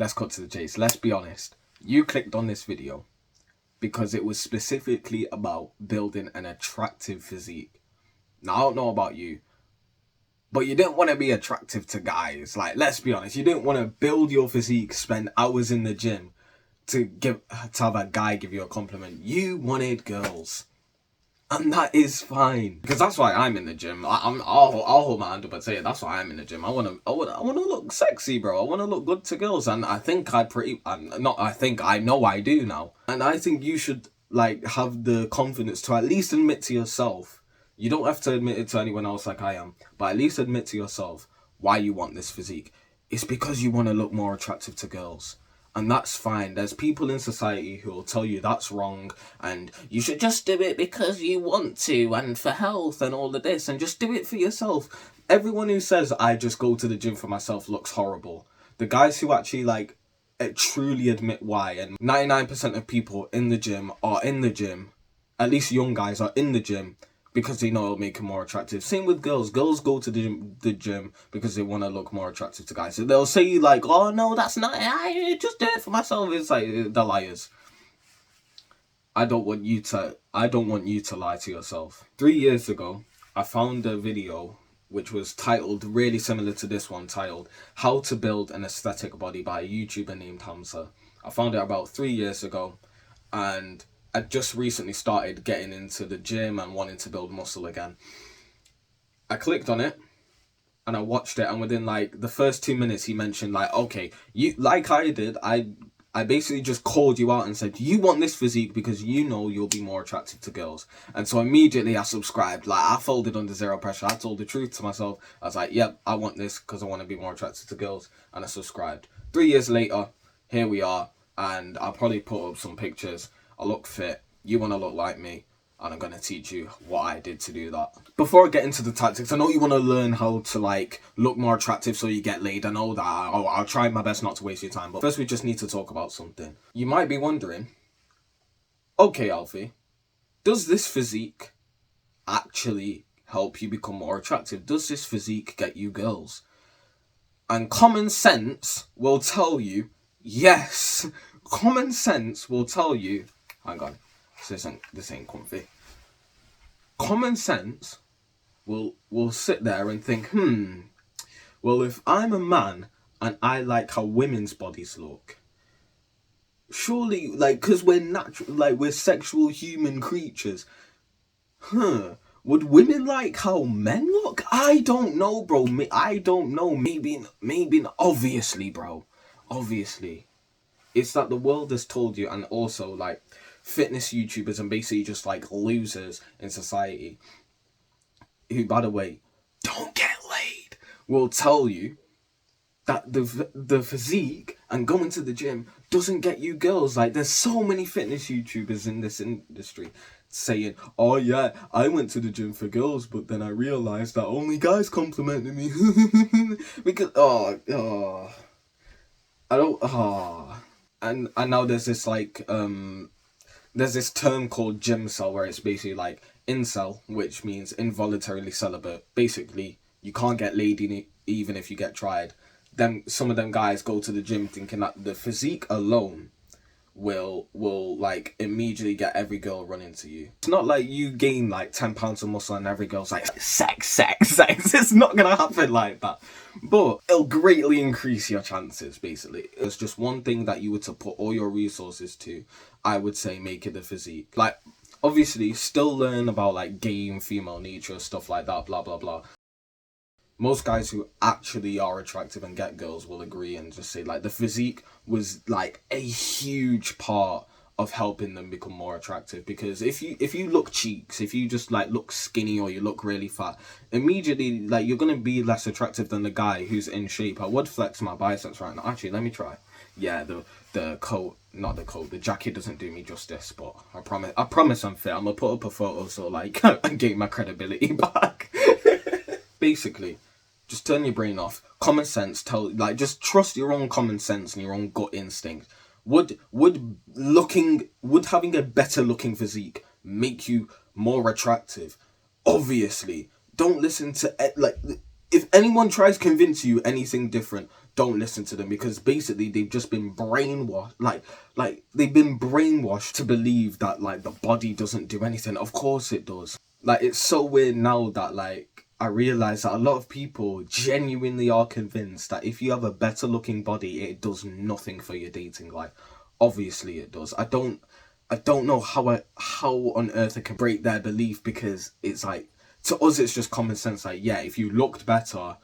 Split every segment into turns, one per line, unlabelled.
let's cut to the chase. Let's be honest. You clicked on this video because it was specifically about building an attractive physique. Now, I don't know about you, but you didn't want to be attractive to guys. Like, let's be honest. You didn't want to build your physique, spend hours in the gym to have a guy give you a compliment. You wanted girls. And that is fine, because that's why I'm in the gym. I'll hold my hand up and say that's why I'm in the gym. I wanna look sexy, bro. I wanna look good to girls, and I think I know I do now. And I think you should like have the confidence to at least admit to yourself. You don't have to admit it to anyone else like I am, but at least admit to yourself why you want this physique. It's because you want to look more attractive to girls. And that's fine. There's people in society who will tell you that's wrong and you should just do it because you want to and for health and all of this, and just do it for yourself. Everyone who says I just go to the gym for myself looks horrible. The guys who actually like truly admit why, and 99% of people in the gym are in the gym, at least young guys are in the gym because they know it'll make them more attractive. Same with girls. Girls go to the gym because they want to look more attractive to guys. So they'll say like, oh no, that's not, I just do it for myself. It's like, they're liars. I don't want you to lie to yourself. 3 years ago, I found a video which was titled, really similar to this one, titled, How to Build an Aesthetic Body by a YouTuber named Hamza. I found it about 3 years ago, and I just recently started getting into the gym and wanting to build muscle again. I clicked on it and I watched it, and within like the first 2 minutes he mentioned like, okay, you, like I did, I basically just called you out and said, you want this physique because you know you'll be more attractive to girls. And so immediately I subscribed. Like, I folded under zero pressure. I told the truth to myself. I was like, yep, I want this because I want to be more attractive to girls. And I subscribed. 3 years later, here we are. And I'll probably put up some pictures. I look fit. You want to look like me. And I'm going to teach you what I did to do that. Before I get into the tactics, I know you want to learn how to like look more attractive so you get laid. I know that. I'll try my best not to waste your time. But first we just need to talk about something. You might be wondering, okay, Alfie, does this physique actually help you become more attractive? Does this physique get you girls? And common sense will tell you, yes. Common sense will tell you, hang on. This ain't comfy. Common sense will sit there and think, well, if I'm a man and I like how women's bodies look, surely, like, because we're natural, like, we're sexual human creatures, would women like how men look? I don't know, bro. I don't know. Maybe, obviously, bro. Obviously. It's that the world has told you, and also, like, fitness YouTubers and basically just like losers in society who, by the way, don't get laid, will tell you that the physique and going to the gym doesn't get you girls. Like, there's so many fitness YouTubers in this industry saying, oh yeah, I went to the gym for girls, but then I realized that only guys complimented me because and now there's this like there's this term called gym cell, where it's basically like incel, which means involuntarily celibate. Basically, you can't get laid even if you get tried. Then some of them guys go to the gym thinking that the physique alone will like immediately get every girl running to you. It's not like you gain like 10 pounds of muscle and every girl's like, sex. It's not gonna happen like that. But it'll greatly increase your chances, basically. It's just one thing that you were to put all your resources to. I would say make it the physique. Like, obviously, still learn about like game, female nature, stuff like that, blah, blah, blah. Most guys who actually are attractive and get girls will agree and just say like the physique was like a huge part of helping them become more attractive. Because if you look cheeks, if you just like look skinny or you look really fat, immediately like you're gonna be less attractive than the guy who's in shape. I would flex my biceps right now. Actually, let me try. Yeah, the coat, not the coat, the jacket doesn't do me justice, but I promise I'm fit. I'm gonna put up a photo so like I gain my credibility back. Basically, just turn your brain off. Common sense just trust your own common sense and your own gut instinct. Would having a better looking physique make you more attractive? Obviously. Don't listen to like, if anyone tries to convince you anything different, don't listen to them, because basically they've just been brainwashed. Like they've been brainwashed to believe that like the body doesn't do anything. Of course it does. Like, it's so weird now that like I realize that a lot of people genuinely are convinced that if you have a better looking body, it does nothing for your dating life. Obviously it does. I don't know how on earth I can break their belief, because it's like, to us it's just common sense. Like, yeah, if you looked better,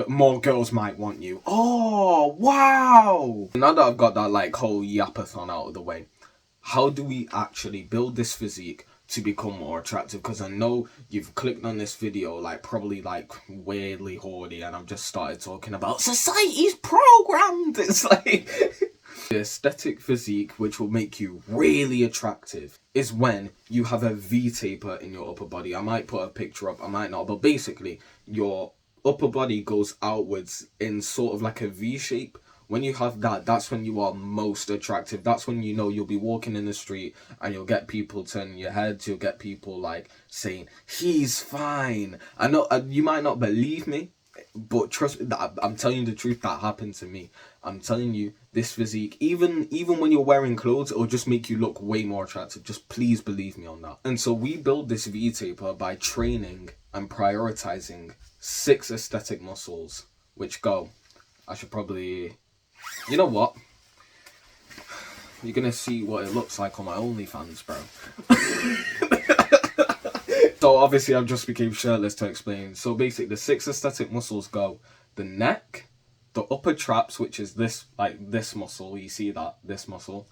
more girls might want you. Oh, wow! Now that I've got that like whole yapathon out of the way, how do we actually build this physique to become more attractive? Because I know you've clicked on this video like probably like weirdly horny, and I've just started talking about society's programmed. It's like the aesthetic physique which will make you really attractive is when you have a V-taper in your upper body. I might put a picture up, I might not, but basically your upper body goes outwards in sort of like a V shape. When you have that, that's when you are most attractive. That's when you know you'll be walking in the street and you'll get people turning your heads. You'll get people like saying, he's fine. I know you might not believe me, but trust me, I'm telling you the truth, that happened to me. I'm telling you, this physique, even when you're wearing clothes, it'll just make you look way more attractive. Just please believe me on that. And so we build this V-taper by training and prioritizing 6 aesthetic muscles, which go, I should probably, you know what? You're gonna see what it looks like on my OnlyFans, bro. So obviously I've just became shirtless to explain. So basically the 6 aesthetic muscles go the neck, the upper traps, which is this, like this muscle, you see that, this muscle.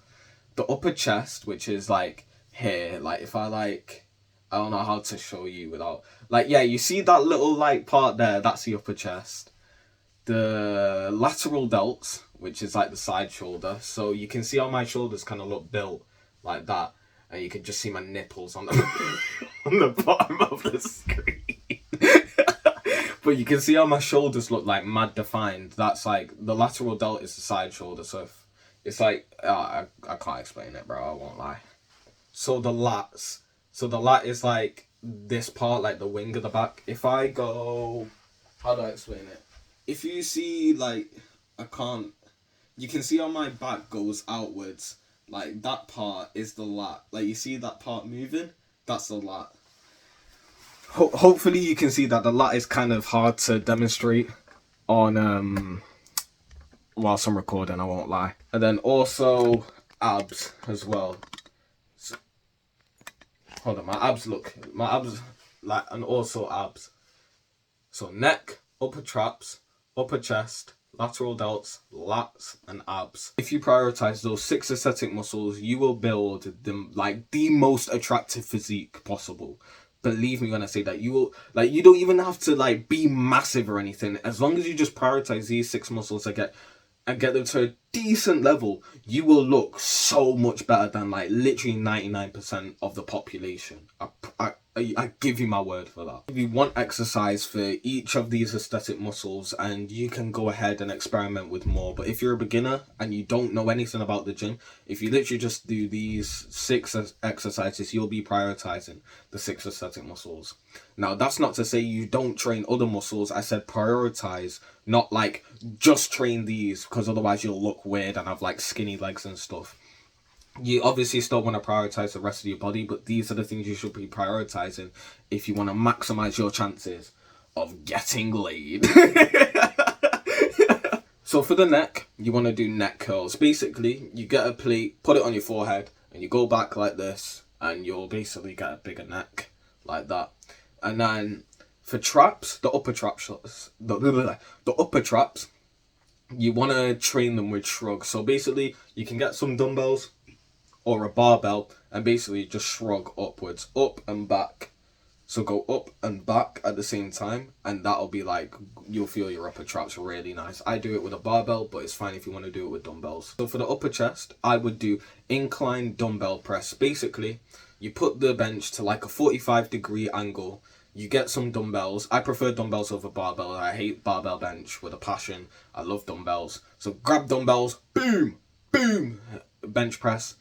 The upper chest, which is like here, like if I like, I don't know how to show you without, like, yeah, you see that little like part there, that's the upper chest. The lateral delts, which is like the side shoulder. So you can see how my shoulders kind of look built like that. And you can just see my nipples on the, on the bottom of the screen. But you can see how my shoulders look like mad defined. That's like, the lateral delt is the side shoulder. So if, it's like, I can't explain it, bro, I won't lie. So the lats. So the lat is like this part, like the wing of the back. If I go, how do I explain it? If you see, like, you can see how my back goes outwards. Like, that part is the lat. Like, you see that part moving? That's the lat. Hopefully you can see that the lat is kind of hard to demonstrate on, whilst I'm recording, I won't lie. And then also abs as well. So, hold on, my abs, like, and also abs. So neck, upper traps, upper chest, lateral delts, lats, and abs. If you prioritize those 6 aesthetic muscles, you will build them like the most attractive physique possible. Believe me when I say that. You will, like, you don't even have to like be massive or anything. As long as you just prioritize these 6 muscles and get them to a decent level, you will look so much better than like literally 99% of the population. I give you my word for that. If you want exercise for each of these aesthetic muscles, and you can go ahead and experiment with more. But if you're a beginner and you don't know anything about the gym, if you literally just do these 6 exercises, you'll be prioritizing the 6 aesthetic muscles. Now, that's not to say you don't train other muscles. I said prioritize, not like just train these, because otherwise you'll look weird and have like skinny legs and stuff. You obviously still want to prioritize the rest of your body, but these are the things you should be prioritizing if you want to maximize your chances of getting laid. So for the neck, you want to do neck curls. Basically, you get a plate, put it on your forehead, and you go back like this, and you'll basically get a bigger neck like that. And then for traps, the upper traps, you want to train them with shrugs. So basically, you can get some dumbbells or a barbell and basically just shrug upwards, up and back. So go up and back at the same time, and that'll be like, you'll feel your upper traps really nice. I do it with a barbell, but it's fine if you want to do it with dumbbells. So for the upper chest, I would do incline dumbbell press. Basically, you put the bench to like a 45-degree angle. You get some dumbbells. I prefer dumbbells over barbell. I hate barbell bench with a passion. I love dumbbells. So grab dumbbells, boom, boom, bench press,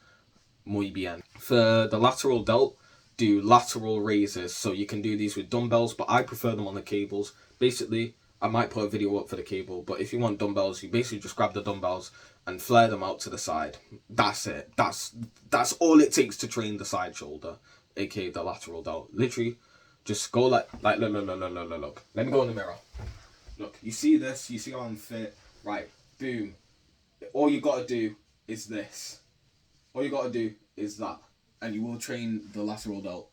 muy bien. For the lateral delt, do lateral raises. So you can do these with dumbbells, but I prefer them on the cables. Basically, I might put a video up for the cable, but if you want dumbbells, you basically just grab the dumbbells and flare them out to the side. That's it. That's all it takes to train the side shoulder, aka the lateral delt. Literally, just go like look. Let me go in the mirror. Look, you see this? You see how I'm fit? Right, boom. All you gotta do is this. All you gotta do is that, and you will train the lateral delt.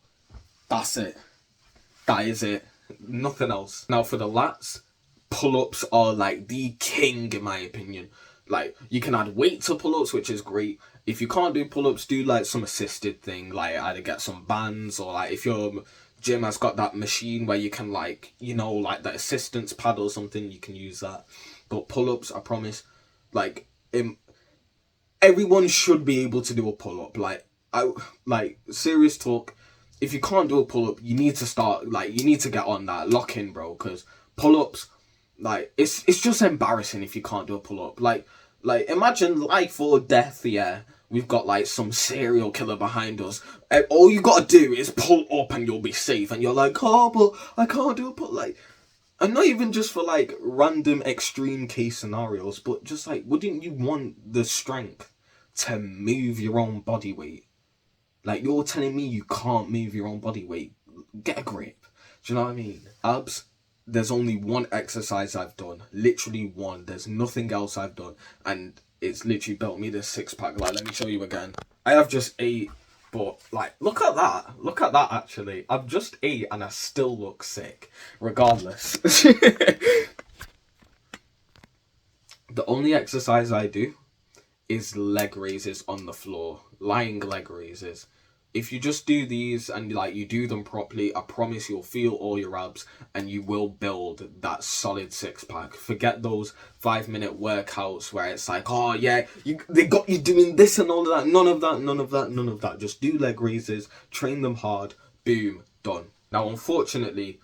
That's it. That is it. Nothing else. Now for the lats, pull-ups are like the king in my opinion. Like, you can add weight to pull-ups, which is great. If you can't do pull-ups, do like some assisted thing, like either get some bands, or like if your gym has got that machine where you can like, you know, like the assistance pad or something, you can use that. But pull-ups, I promise, like everyone should be able to do a pull-up. Like serious talk, if you can't do a pull-up, you need to start, like, you need to get on that, lock in, bro, because pull-ups, like, it's just embarrassing if you can't do a pull-up. Like imagine life or death, yeah. We've got like some serial killer behind us. All you gotta do is pull up and you'll be safe. And you're like, oh, but I can't do a pull. Like, and not even just for like random extreme case scenarios, but just like, wouldn't you want the strength to move your own body weight? Like, you're telling me you can't move your own body weight. Get a grip. Do you know what I mean? Abs, there's only one exercise I've done. Literally one. There's nothing else I've done. And it's literally built me this six-pack. Like, let me show you again. I have just 8, but, like, look at that. Look at that, actually. I've just 8 and I still look sick. Regardless. The only exercise I do is leg raises on the floor. Lying leg raises. If you just do these and like you do them properly, I promise you'll feel all your abs and you will build that solid six-pack. Forget those 5-minute workouts where it's like, oh yeah, they got you doing this and all of that. None of that, none of that, none of that. Just do leg raises, train them hard, boom, done. Now, unfortunately,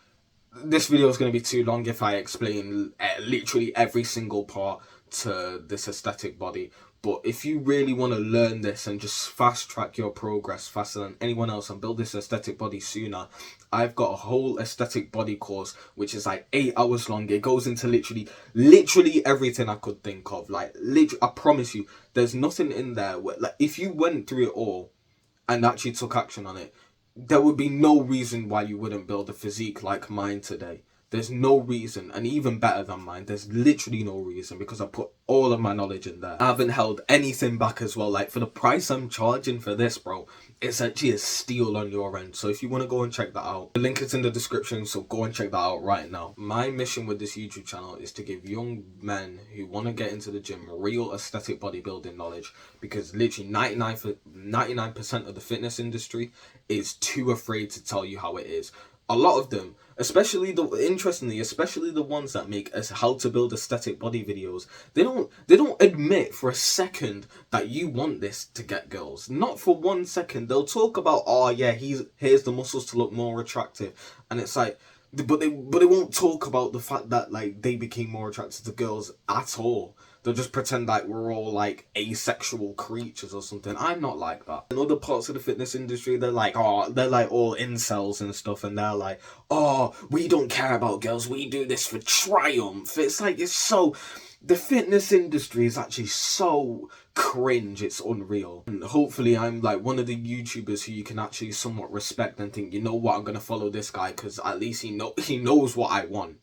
this video is going to be too long if I explain literally every single part to this aesthetic body. But if you really want to learn this and just fast track your progress faster than anyone else and build this aesthetic body sooner, I've got a whole aesthetic body course which is like 8 hours long. It goes into literally everything I could think of. Like, literally, I promise you, there's nothing in there where, like, if you went through it all and actually took action on it, there would be no reason why you wouldn't build a physique like mine today. There's no reason, and even better than mine, there's literally no reason, because I put all of my knowledge in there. I haven't held anything back as well. Like, for the price I'm charging for this, bro, it's actually a steal on your end. So if you want to go and check that out, the link is in the description, so go and check that out right now. My mission with this YouTube channel is to give young men who want to get into the gym real aesthetic bodybuilding knowledge, because literally 99% of the fitness industry is too afraid to tell you how it is. A lot of them, especially the ones that make us how to build aesthetic body videos, they don't admit for a second that you want this to get girls. Not for 1 second. They'll talk about, oh yeah, here's the muscles to look more attractive, and it's like, but they won't talk about the fact that like they became more attracted to girls at all. They'll just pretend like we're all like asexual creatures or something. I'm not like that. In other parts of the fitness industry, they're like all incels and stuff, and they're like, oh, we don't care about girls, we do this for triumph. It's like, the fitness industry is actually so cringe, it's unreal. And hopefully I'm like one of the YouTubers who you can actually somewhat respect and think, you know what, I'm gonna follow this guy because at least he knows what I want.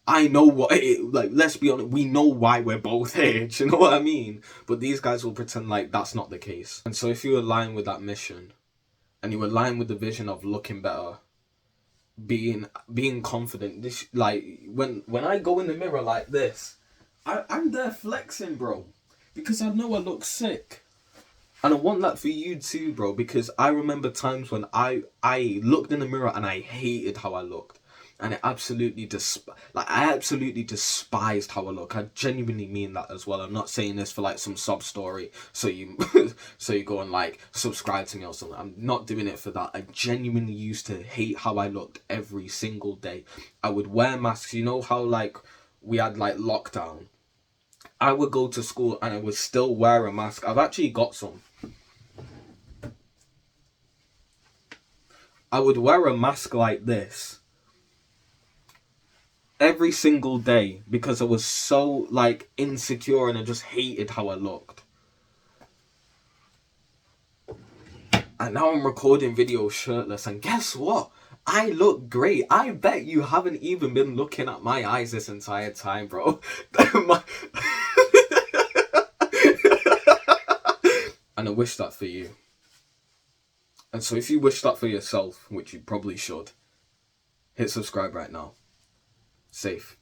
I know what like, let's be honest, we know why we're both here, do you know what I mean? But these guys will pretend like that's not the case. And so if you align with that mission, and you align with the vision of looking better, being confident, this, like, when I go in the mirror like this, I'm there flexing, bro, because I know I look sick. And I want that for you too, bro, because I remember times when I looked in the mirror and I hated how I looked. And I absolutely despised how I look. I genuinely mean that as well. I'm not saying this for like some sob story so you so you go and like subscribe to me or something. I'm not doing it for that. I genuinely used to hate how I looked every single day. I would wear masks. You know how like we had like lockdown? I would go to school and I would still wear a mask. I've actually got some. I would wear a mask like this. every single day because I was so like insecure and I just hated how I looked. And now I'm recording videos shirtless, and guess what? I look great. I bet you haven't even been looking at my eyes this entire time, bro. And I wish that for you. And so if you wish that for yourself, which you probably should, hit subscribe right now. Safe.